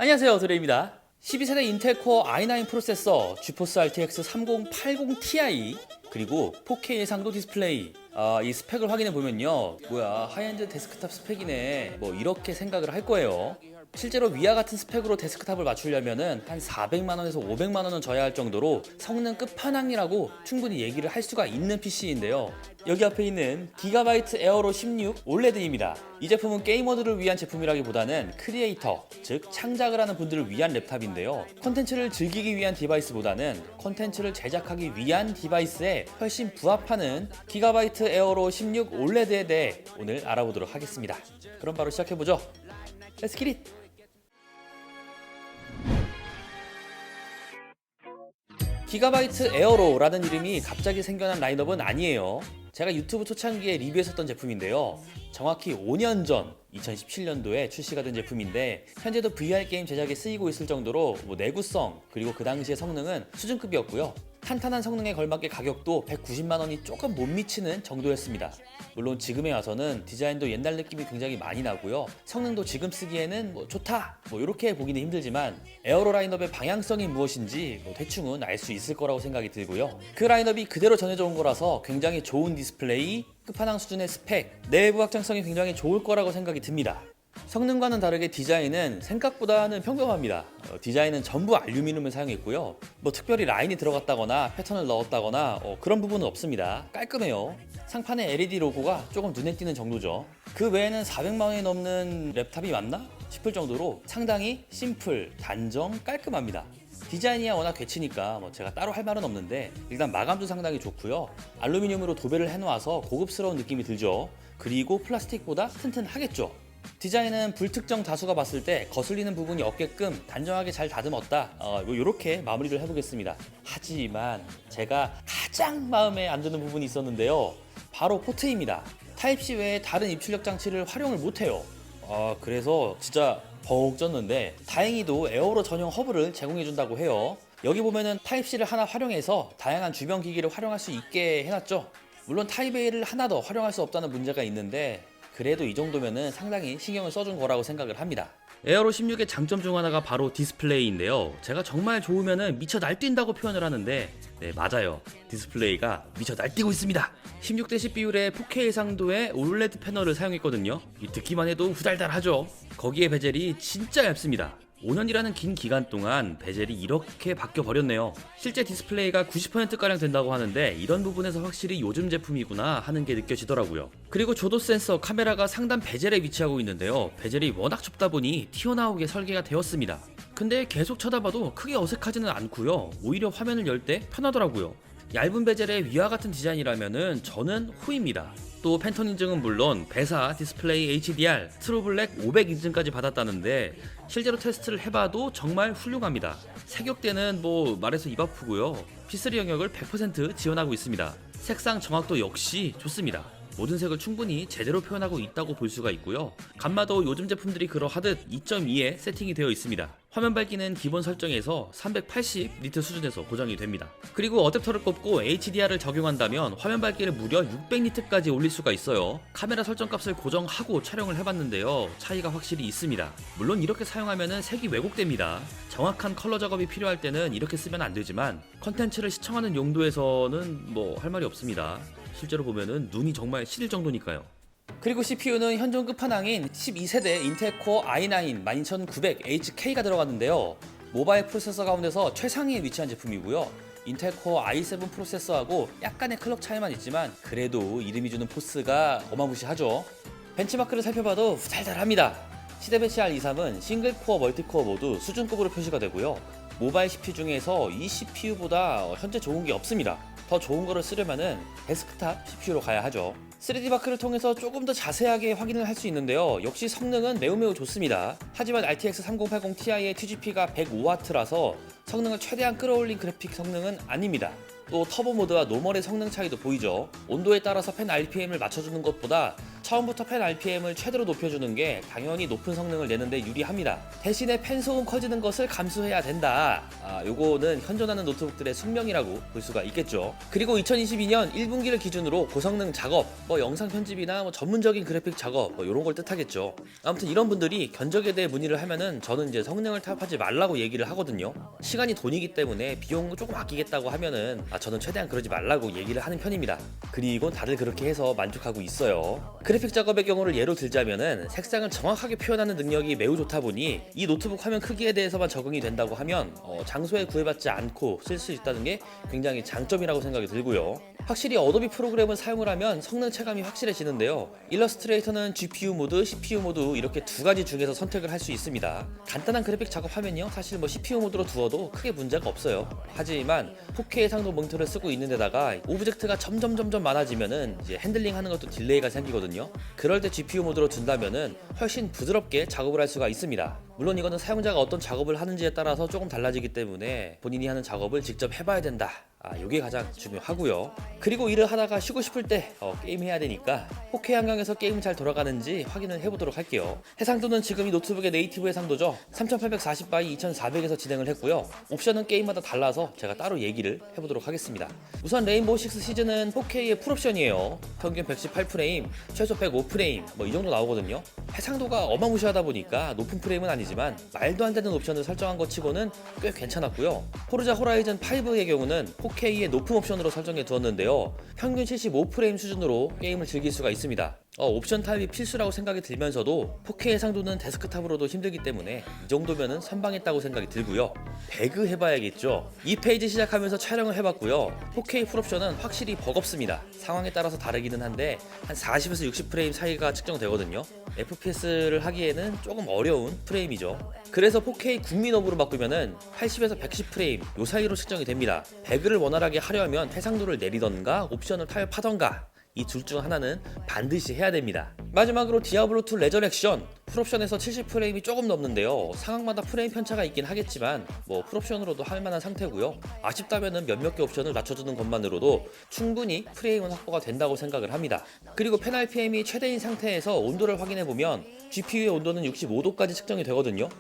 안녕하세요, 드레입니다. 12세대 인텔 코어 i9 프로세서, 지포스 RTX 3080 Ti, 그리고 4K 해상도 디스플레이. 이 스펙을 확인해 보면요, 뭐야, 하이엔드 데스크탑 스펙이네, 뭐 이렇게 생각을 할 거예요. 실제로 위와 같은 스펙으로 데스크탑을 맞추려면은 한 400만원에서 500만원은 줘야 할 정도로 성능 끝판왕이라고 충분히 얘기를 할 수가 있는 PC인데요. 여기 앞에 있는 기가바이트 에어로 16 올레드입니다. 이 제품은 게이머들을 위한 제품이라기보다는 크리에이터, 즉 창작을 하는 분들을 위한 랩탑인데요. 콘텐츠를 즐기기 위한 디바이스보다는 콘텐츠를 제작하기 위한 디바이스에 훨씬 부합하는 기가바이트 에어로 16 올레드에 대해 오늘 알아보도록 하겠습니다. 그럼 바로 시작해보죠. Let's get it! 기가바이트 에어로라는 이름이 갑자기 생겨난 라인업은 아니에요. 제가 유튜브 초창기에 리뷰했었던 제품인데요. 정확히 5년 전 2017년도에 출시가 된 제품인데 현재도 VR 게임 제작에 쓰이고 있을 정도로 내구성 그리고 그 당시의 성능은 수준급이었고요. 탄탄한 성능에 걸맞게 가격도 190만원이 조금 못 미치는 정도였습니다. 물론 지금에 와서는 디자인도 옛날 느낌이 굉장히 많이 나고요. 성능도 지금 쓰기에는 좋다 이렇게 보기는 힘들지만 에어로 라인업의 방향성이 무엇인지 대충은 알 수 있을 거라고 생각이 들고요. 그 라인업이 그대로 전해져 온 거라서 굉장히 좋은 디스플레이, 끝판왕 수준의 스펙, 내부 확장성이 굉장히 좋을 거라고 생각이 듭니다. 성능과는 다르게 디자인은 생각보다는 평범합니다. 디자인은 전부 알루미늄을 사용했고요. 특별히 라인이 들어갔다거나 패턴을 넣었다거나 그런 부분은 없습니다. 깔끔해요. 상판에 LED 로고가 조금 눈에 띄는 정도죠. 그 외에는 400만원이 넘는 랩탑이 맞나 싶을 정도로 상당히 심플, 단정, 깔끔합니다. 디자인이야 워낙 괴치니까 제가 따로 할 말은 없는데 일단 마감도 상당히 좋고요. 알루미늄으로 도배를 해놓아서 고급스러운 느낌이 들죠. 그리고 플라스틱보다 튼튼하겠죠. 디자인은 불특정 다수가 봤을 때 거슬리는 부분이 없게끔 단정하게 잘 다듬었다. 이렇게 마무리를 해보겠습니다. 하지만 제가 가장 마음에 안 드는 부분이 있었는데요. 바로 포트입니다. 타입C 외에 다른 입출력 장치를 활용을 못해요. 그래서 진짜 벅 쪘는데 다행히도 에어로 전용 허브를 제공해준다고 해요. 여기 보면은 타입C를 하나 활용해서 다양한 주변 기기를 활용할 수 있게 해놨죠. 물론 타입 A를 하나 더 활용할 수 없다는 문제가 있는데 그래도 이 정도면은 상당히 신경을 써준 거라고 생각을 합니다. 에어로 16의 장점 중 하나가 바로 디스플레이인데요. 제가 정말 좋으면은 미쳐 날뛴다고 표현을 하는데 네, 맞아요. 디스플레이가 미쳐 날뛰고 있습니다. 16:10 비율의 4K 해상도의 OLED 패널을 사용했거든요. 듣기만 해도 후달달하죠. 거기에 베젤이 진짜 얇습니다. 5년이라는 긴 기간 동안 베젤이 이렇게 바뀌어 버렸네요. 실제 디스플레이가 90%가량 된다고 하는데 이런 부분에서 확실히 요즘 제품이구나 하는 게 느껴지더라고요. 그리고 조도 센서 카메라가 상단 베젤에 위치하고 있는데요. 베젤이 워낙 좁다 보니 튀어나오게 설계가 되었습니다. 근데 계속 쳐다봐도 크게 어색하지는 않고요. 오히려 화면을 열 때 편하더라고요. 얇은 베젤의 위와 같은 디자인이라면은 저는 후입니다. 또 팬톤 인증은 물론 배사 디스플레이 HDR 트루블랙 500 인증까지 받았다는데 실제로 테스트를 해봐도 정말 훌륭합니다. 색역대는 말해서 입 아프고요. P3 영역을 100% 지원하고 있습니다. 색상 정확도 역시 좋습니다. 모든 색을 충분히 제대로 표현하고 있다고 볼 수가 있고요. 감마도 요즘 제품들이 그러하듯 2.2에 세팅이 되어 있습니다. 화면 밝기는 기본 설정에서 380니트 수준에서 고정이 됩니다. 그리고 어댑터를 꼽고 HDR을 적용한다면 화면 밝기를 무려 600니트까지 올릴 수가 있어요. 카메라 설정 값을 고정하고 촬영을 해봤는데요. 차이가 확실히 있습니다. 물론 이렇게 사용하면 색이 왜곡됩니다. 정확한 컬러 작업이 필요할 때는 이렇게 쓰면 안 되지만 컨텐츠를 시청하는 용도에서는 할 말이 없습니다. 실제로 보면은 눈이 정말 시릴 정도니까요. 그리고 CPU는 현존 끝판왕인 12세대 인텔 코어 i9 12900HK가 들어갔는데요. 모바일 프로세서 가운데서 최상위에 위치한 제품이고요. 인텔 코어 i7 프로세서하고 약간의 클럭 차이만 있지만 그래도 이름이 주는 포스가 어마무시하죠. 벤치마크를 살펴봐도 후달달합니다. 시대배치 R23은 싱글 코어 멀티코어 모두 수준급으로 표시가 되고요. 모바일 CPU 중에서 이 CPU보다 현재 좋은 게 없습니다. 더 좋은 거를 쓰려면은 데스크탑 CPU로 가야 하죠. 3D 마크를 통해서 조금 더 자세하게 확인을 할 수 있는데요. 역시 성능은 매우 좋습니다. 하지만 RTX 3080 Ti의 TGP가 105W라서 성능을 최대한 끌어올린 그래픽 성능은 아닙니다. 또 터보 모드와 노멀의 성능 차이도 보이죠. 온도에 따라서 팬 RPM을 맞춰주는 것보다 처음부터 팬 RPM을 최대로 높여주는 게 당연히 높은 성능을 내는데 유리합니다. 대신에 팬 소음 커지는 것을 감수해야 된다. 요거는 현존하는 노트북들의 숙명이라고 볼 수가 있겠죠. 그리고 2022년 1분기를 기준으로 고성능 작업, 영상 편집이나 전문적인 그래픽 작업 이런 걸 뜻하겠죠. 아무튼 이런 분들이 견적에 대해 문의를 하면은 저는 이제 성능을 타협하지 말라고 얘기를 하거든요. 시간이 돈이기 때문에 비용을 조금 아끼겠다고 하면은 저는 최대한 그러지 말라고 얘기를 하는 편입니다. 그리고 다들 그렇게 해서 만족하고 있어요. 그래픽 작업의 경우를 예로 들자면은 색상을 정확하게 표현하는 능력이 매우 좋다 보니 이 노트북 화면 크기에 대해서만 적응이 된다고 하면 장소에 구애받지 않고 쓸 수 있다는 게 굉장히 장점이라고 생각이 들고요. 확실히 어도비 프로그램을 사용을 하면 성능 체감이 확실해지는데요. 일러스트레이터는 GPU 모드, CPU 모드 이렇게 두 가지 중에서 선택을 할 수 있습니다. 간단한 그래픽 작업하면요 사실 CPU 모드로 두어도 크게 문제가 없어요. 하지만 4K 해상도 모니터를 쓰고 있는 데다가 오브젝트가 점점 많아지면은 이제 핸들링 하는 것도 딜레이가 생기거든요. 그럴 때 GPU 모드로 둔다면은 훨씬 부드럽게 작업을 할 수가 있습니다. 물론 이거는 사용자가 어떤 작업을 하는지에 따라서 조금 달라지기 때문에 본인이 하는 작업을 직접 해봐야 된다. 요게 가장 중요하고요. 그리고 일을 하다가 쉬고 싶을 때 게임 해야 되니까 4K 환경에서 게임 잘 돌아가는지 확인을 해보도록 할게요. 해상도는 지금 이 노트북의 네이티브 해상도죠. 3840x 2400에서 진행을 했고요. 옵션은 게임마다 달라서 제가 따로 얘기를 해보도록 하겠습니다. 우선 레인보우 6 시즌은 4K의 풀옵션이에요. 평균 118프레임, 최소 105프레임 이 정도 나오거든요. 해상도가 어마무시하다 보니까 높은 프레임은 아니지만 말도 안 되는 옵션을 설정한 것 치고는 꽤 괜찮았고요. 포르자 호라이즌 5의 경우는 4K의 높은 옵션으로 설정해 두었는데요. 평균 75프레임 수준으로 게임을 즐길 수가 있습니다. 옵션 타입이 필수라고 생각이 들면서도 4K 해상도는 데스크탑으로도 힘들기 때문에 이 정도면은 선방했다고 생각이 들고요. 배그 해봐야겠죠. 이 페이지 시작하면서 촬영을 해봤고요. 4K 풀옵션은 확실히 버겁습니다. 상황에 따라서 다르기는 한데 한 40에서 60프레임 사이가 측정되거든요. FPS를 하기에는 조금 어려운 프레임이죠. 그래서 4K 국민업으로 바꾸면은 80에서 110프레임 요 사이로 측정이 됩니다. 배그를 원활하게 하려면 해상도를 내리던가 옵션을 타협하던가 이 둘 중 하나는 반드시 해야 됩니다. 마지막으로 디아블로2 레저렉션 풀옵션에서 70프레임이 조금 넘는데요. 상황마다 프레임 편차가 있긴 하겠지만 풀옵션으로도 할만한 상태고요. 아쉽다면은 몇몇 개 옵션을 낮춰주는 것만으로도 충분히 프레임은 확보가 된다고 생각을 합니다. 그리고 펜 RPM이 최대인 상태에서 온도를 확인해보면 GPU의 온도는 65도까지 측정이 되거든요.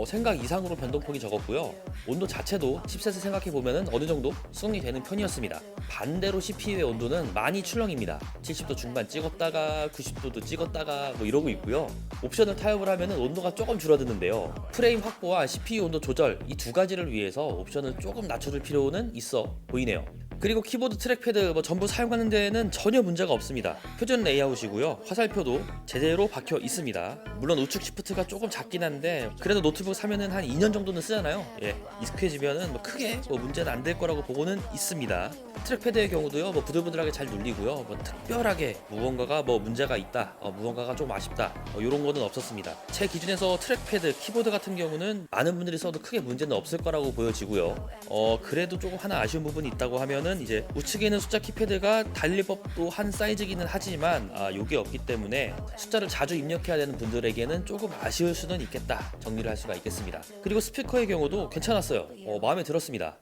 생각 이상으로 변동폭이 적었고요. 온도 자체도 칩셋을 생각해보면 어느 정도 수긍이 되는 편이었습니다. 반대로 CPU의 온도는 많이 출렁입니다. 70도 중반 찍었다가 90도도 찍었다가 이러고 있고요. 옵션을 타협을 하면 온도가 조금 줄어드는데요. 프레임 확보와 CPU 온도 조절 이 두 가지를 위해서 옵션을 조금 낮춰줄 필요는 있어 보이네요. 그리고 키보드 트랙패드 전부 사용하는 데에는 전혀 문제가 없습니다. 표준 레이아웃이고요. 화살표도 제대로 박혀 있습니다. 물론 우측 시프트가 조금 작긴 한데 그래도 노트북 사면은 한 2년 정도는 쓰잖아요. 익숙해지면은 크게 문제는 안 될 거라고 보고는 있습니다. 트랙패드의 경우도요. 부들부들하게 잘 눌리고요. 특별하게 무언가가 문제가 있다, 무언가가 좀 아쉽다 이런 거는 없었습니다. 제 기준에서 트랙패드, 키보드 같은 경우는 많은 분들이 써도 크게 문제는 없을 거라고 보여지고요. 그래도 조금 하나 아쉬운 부분이 있다고 하면 이제 우측에 있는 숫자 키패드가 달릴 법도 한 사이즈기는 하지만 요게 없기 때문에 숫자를 자주 입력해야 되는 분들에게는 조금 아쉬울 수는 있겠다 정리를 할 수가 있겠습니다. 그리고 스피커의 경우도 괜찮았어요. 마음에 들었습니다.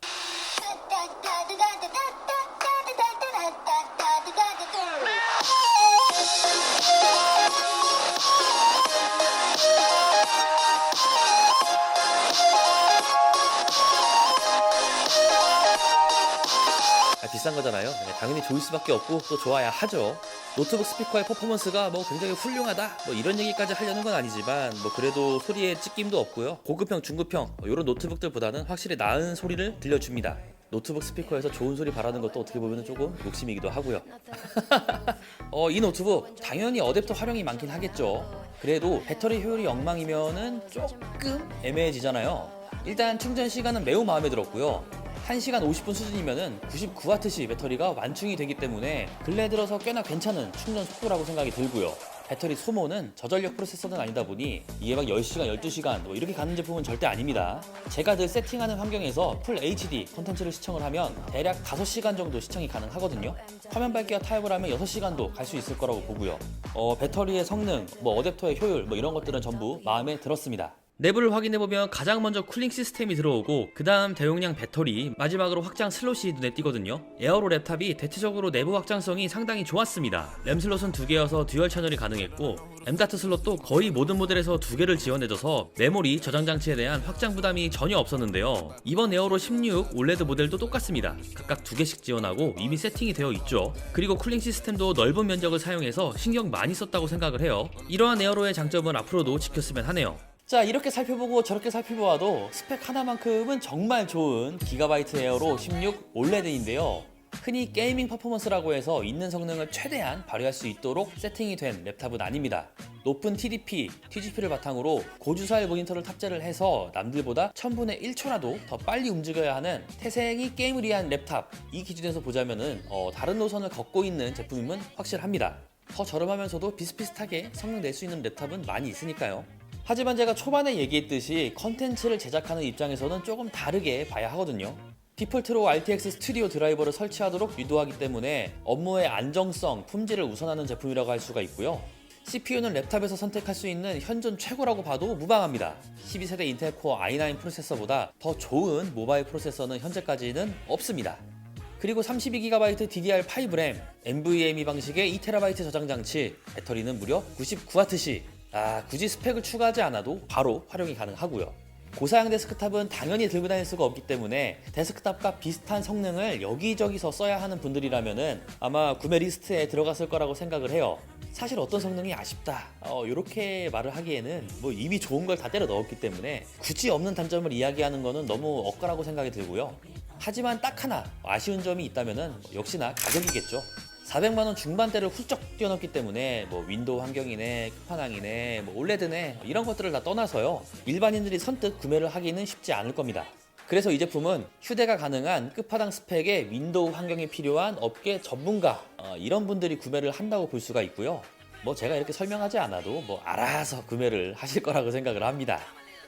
비싼 거잖아요. 당연히 좋을 수밖에 없고 또 좋아야 하죠. 노트북 스피커의 퍼포먼스가 굉장히 훌륭하다 이런 얘기까지 하려는 건 아니지만 그래도 소리에 찢김도 없고요. 고급형, 중급형 이런 노트북들보다는 확실히 나은 소리를 들려줍니다. 노트북 스피커에서 좋은 소리 바라는 것도 어떻게 보면 조금 욕심이기도 하고요. 이 노트북 당연히 어댑터 활용이 많긴 하겠죠. 그래도 배터리 효율이 엉망이면은 조금 애매해지잖아요. 일단 충전 시간은 매우 마음에 들었고요. 1시간 50분 수준이면은 99W씩 배터리가 완충이 되기 때문에 근래 들어서 꽤나 괜찮은 충전 속도라고 생각이 들고요. 배터리 소모는 저전력 프로세서는 아니다 보니 이게 10시간, 12시간 이렇게 가는 제품은 절대 아닙니다. 제가 늘 세팅하는 환경에서 풀 HD 콘텐츠를 시청을 하면 대략 5시간 정도 시청이 가능하거든요. 화면 밝기와 타협을 하면 6시간도 갈 수 있을 거라고 보고요. 배터리의 성능, 어댑터의 효율 이런 것들은 전부 마음에 들었습니다. 내부를 확인해보면 가장 먼저 쿨링 시스템이 들어오고 그 다음 대용량 배터리, 마지막으로 확장 슬롯이 눈에 띄거든요. 에어로 랩탑이 대체적으로 내부 확장성이 상당히 좋았습니다. 램 슬롯은 2개여서 듀얼 채널이 가능했고 M.2 슬롯도 거의 모든 모델에서 2개를 지원해줘서 메모리, 저장 장치에 대한 확장 부담이 전혀 없었는데요. 이번 에어로 16 올레드 모델도 똑같습니다. 각각 2개씩 지원하고 이미 세팅이 되어 있죠. 그리고 쿨링 시스템도 넓은 면적을 사용해서 신경 많이 썼다고 생각을 해요. 이러한 에어로의 장점은 앞으로도 지켰으면 하네요. 자, 이렇게 살펴보고 저렇게 살펴보아도 스펙 하나만큼은 정말 좋은 기가바이트 에어로 16 올레드인데요. 흔히 게이밍 퍼포먼스라고 해서 있는 성능을 최대한 발휘할 수 있도록 세팅이 된 랩탑은 아닙니다. 높은 TDP, TGP를 바탕으로 고주사의 모니터를 탑재를 해서 남들보다 1000분의 1초라도 더 빨리 움직여야 하는 태생이 게임을 위한 랩탑, 이 기준에서 보자면은 다른 노선을 걷고 있는 제품임은 확실합니다. 더 저렴하면서도 비슷비슷하게 성능 낼 수 있는 랩탑은 많이 있으니까요. 하지만 제가 초반에 얘기했듯이 컨텐츠를 제작하는 입장에서는 조금 다르게 봐야 하거든요. 디폴트로 RTX 스튜디오 드라이버를 설치하도록 유도하기 때문에 업무의 안정성, 품질을 우선하는 제품이라고 할 수가 있고요. CPU는 랩탑에서 선택할 수 있는 현존 최고라고 봐도 무방합니다. 12세대 인텔 코어 i9 프로세서보다 더 좋은 모바일 프로세서는 현재까지는 없습니다. 그리고 32GB DDR5 램, NVMe 방식의 2TB 저장 장치, 배터리는 무려 99W시. 굳이 스펙을 추가하지 않아도 바로 활용이 가능하고요. 고사양 데스크탑은 당연히 들고 다닐 수가 없기 때문에 데스크탑과 비슷한 성능을 여기저기서 써야 하는 분들이라면은 아마 구매 리스트에 들어갔을 거라고 생각을 해요. 사실 어떤 성능이 아쉽다 이렇게 말을 하기에는 뭐 이미 좋은 걸 다 때려 넣었기 때문에 굳이 없는 단점을 이야기하는 거는 너무 억까라고 생각이 들고요. 하지만 딱 하나 아쉬운 점이 있다면은 역시나 가격이겠죠. 400만원 중반대를 훌쩍 뛰어넘기 때문에 뭐 윈도우 환경이네, 끝판왕이네, 뭐 올레드네 이런 것들을 다 떠나서요, 일반인들이 선뜻 구매를 하기는 쉽지 않을 겁니다. 그래서 이 제품은 휴대가 가능한 끝판왕 스펙의 윈도우 환경이 필요한 업계 전문가 이런 분들이 구매를 한다고 볼 수가 있고요. 뭐 제가 이렇게 설명하지 않아도 뭐 알아서 구매를 하실 거라고 생각을 합니다.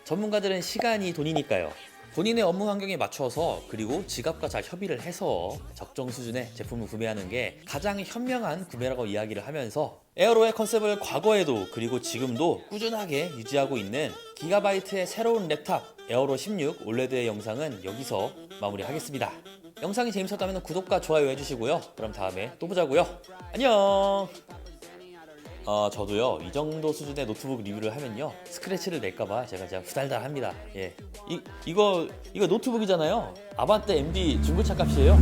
전문가들은 시간이 돈이니까요. 본인의 업무 환경에 맞춰서 그리고 지갑과 잘 협의를 해서 적정 수준의 제품을 구매하는 게 가장 현명한 구매라고 이야기를 하면서 에어로의 컨셉을 과거에도 그리고 지금도 꾸준하게 유지하고 있는 기가바이트의 새로운 랩탑 에어로 16 올레드의 영상은 여기서 마무리하겠습니다. 영상이 재밌었다면 구독과 좋아요 해주시고요. 그럼 다음에 또 보자고요. 안녕. 저도요, 이 정도 수준의 노트북 리뷰를 하면요, 스크래치를 낼까봐 제가 후달달합니다. 예, 이거 노트북이잖아요. 아반떼 MD 중고차 값이에요.